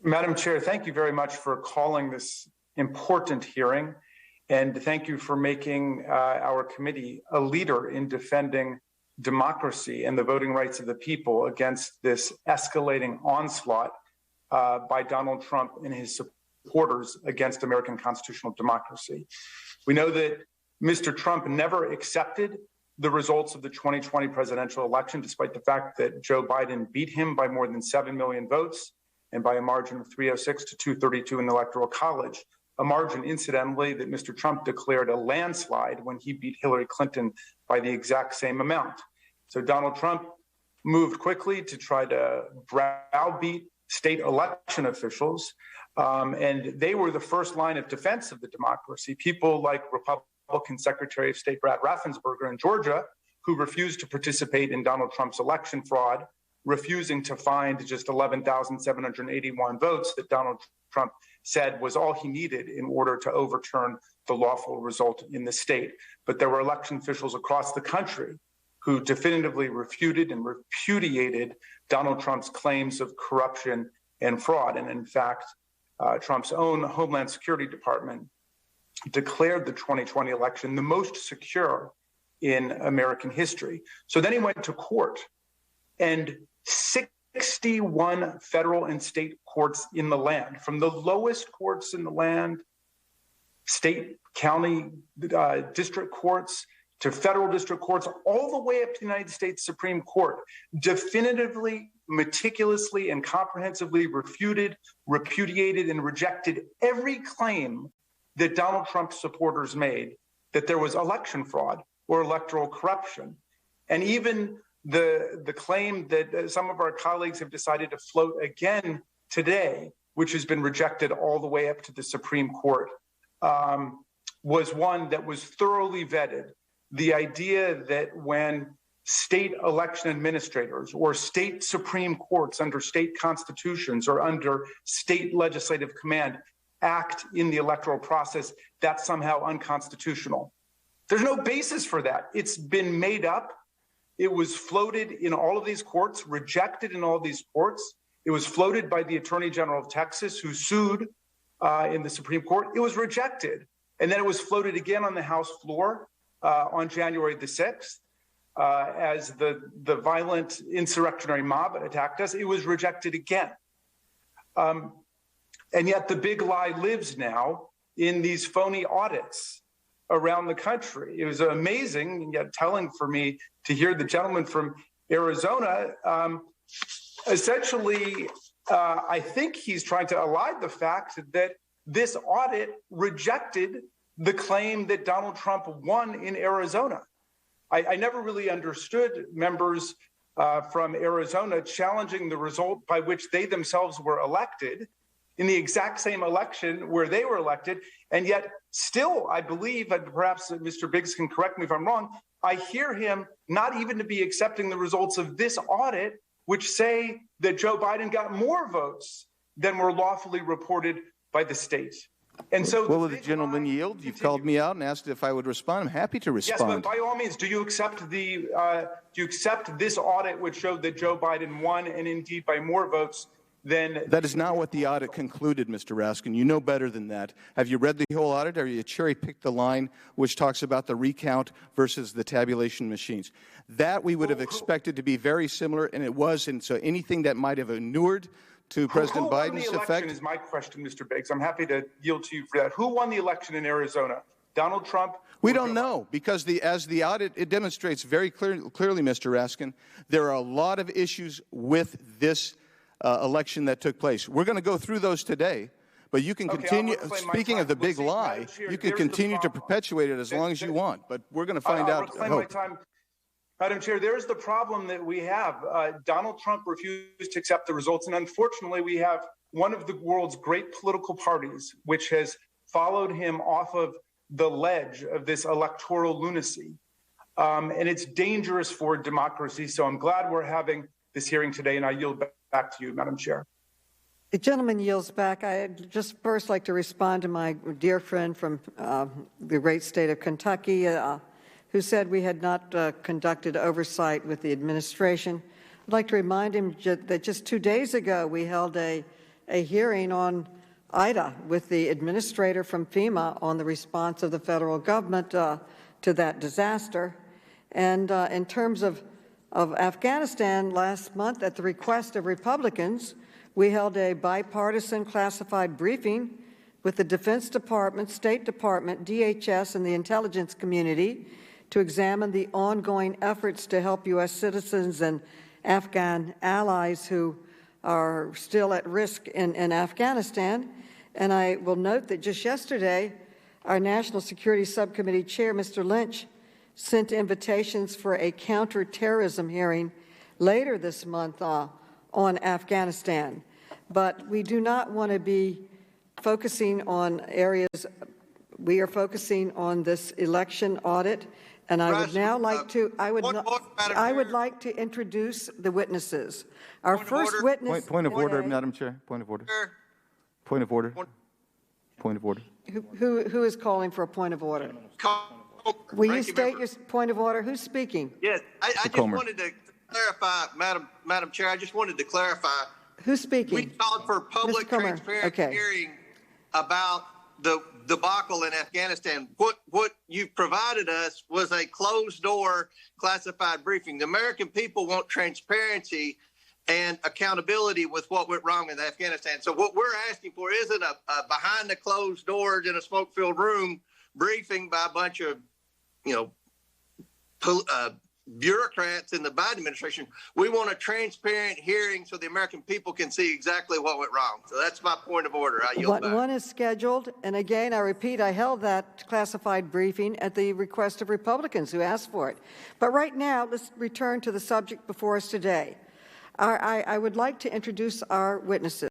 Madam Chair, thank you very much for calling this important hearing, and thank you for making our committee a leader in defending democracy and the voting rights of the people against this escalating onslaught by Donald Trump and his supporters against American constitutional democracy. We know that Mr. Trump never accepted the results of the 2020 presidential election, despite the fact that Joe Biden beat him by more than 7 million votes and by a margin of 306 to 232 in the Electoral College, a margin, incidentally, that Mr. Trump declared a landslide when he beat Hillary Clinton by the exact same amount. So Donald Trump moved quickly to try to browbeat state election officials, and they were the first line of defense of the democracy. People like Republican Secretary of State Brad Raffensperger in Georgia, who refused to participate in Donald Trump's election fraud, refusing to find just 11,781 votes that Donald Trump said was all he needed in order to overturn the lawful result in the state. But there were election officials across the country who definitively refuted and repudiated Donald Trump's claims of corruption and fraud. And in fact, Trump's own Homeland Security Department declared the 2020 election the most secure in American history. So then he went to court, and 61 federal and state courts in the land, from the lowest courts in the land, state, county, district courts, to federal district courts, all the way up to the United States Supreme Court, definitively, meticulously, and comprehensively refuted, repudiated, and rejected every claim that Donald Trump's supporters made that there was election fraud or electoral corruption. And even the claim that some of our colleagues have decided to float again today, which has been rejected all the way up to the Supreme Court, was one that was thoroughly vetted. The idea that when state election administrators or state Supreme Courts under state constitutions or under state legislative command act in the electoral process, that's somehow unconstitutional. There's no basis for that. It's been made up. It was floated in all of these courts, rejected in all of these courts. It was floated by the Attorney General of Texas, who sued in the Supreme Court. It was rejected. And then it was floated again on the House floor on January the 6th as the violent insurrectionary mob attacked us. It was rejected again. And yet the big lie lives now in these phony audits around the country. It was amazing and yet telling for me to hear the gentleman from Arizona. Essentially, I think he's trying to elide the fact that this audit rejected the claim that Donald Trump won in Arizona. I never really understood members from Arizona challenging the result by which they themselves were elected in the exact same election where they were elected. And yet still, I believe, and perhaps Mr. Biggs can correct me if I'm wrong, I hear him not even to be accepting the results of this audit, which say that Joe Biden got more votes than were lawfully reported by the state. And so, will the gentleman yield? You've called me out and asked if I would respond. I'm happy to respond. Yes, but by all means, do you accept this audit which showed that Joe Biden won, and indeed by more votes than? That is not what the audit concluded, Mr. Raskin. You know better than that. Have you read the whole audit, or you cherry-picked the line which talks about the recount versus the tabulation machines? That we would have expected to be very similar, and it was. And so anything that might have inured to President Biden's effect? Who won the election is my question, Mr. Biggs. I'm happy to yield to you for that. Who won the election in Arizona? Donald Trump? We don't know, because as the audit, it demonstrates very clearly, Mr. Raskin, there are a lot of issues with this election that took place. We're going to go through those today, but you can continue, speaking of the big lie, you can continue to perpetuate it as long as you want, but we're going to find out. Madam Chair, there's the problem that we have. Donald Trump refused to accept the results, and unfortunately, we have one of the world's great political parties, which has followed him off of the ledge of this electoral lunacy. And it's dangerous for democracy, so I'm glad we're having this hearing today, and I yield back to you, Madam Chair. The gentleman yields back. I'd just first like to respond to my dear friend from the great state of Kentucky, who said we had not conducted oversight with the administration. I'd like to remind him that just 2 days ago we held an a hearing on Ida with the administrator from FEMA on the response of the federal government to that disaster. And in terms of Afghanistan, last month, at the request of Republicans, we held a bipartisan classified briefing with the Defense Department, State Department, DHS, and the intelligence community to examine the ongoing efforts to help U.S. citizens and Afghan allies who are still at risk in Afghanistan. And I will note that just yesterday, our National Security Subcommittee Chair, Mr. Lynch, sent invitations for a counterterrorism hearing later this month on Afghanistan. But we do not want to be focusing on areas. We are focusing on this election audit, and I would now like to. I would like to introduce the witnesses. Our first witness. Point of order, Madam Chair. Point of order. Point of order. Point of order. Who is calling for a point of order? Will you state your point of order? Who's speaking? Yes, I just wanted to clarify, Madam Chair. I just wanted to clarify. Who's speaking? We called for public transparent hearing about the debacle in Afghanistan. What you've provided us was a closed-door classified briefing. The American people want transparency and accountability with what went wrong in Afghanistan. So what we're asking for isn't a behind the closed doors in a smoke-filled room briefing by a bunch of, bureaucrats in the Biden administration. We want a transparent hearing so the American people can see exactly what went wrong. So that's my point of order. I yield back. One is scheduled, and again, I repeat, I held that classified briefing at the request of Republicans who asked for it. But right now, let's return to the subject before us today. I would like to introduce our witnesses.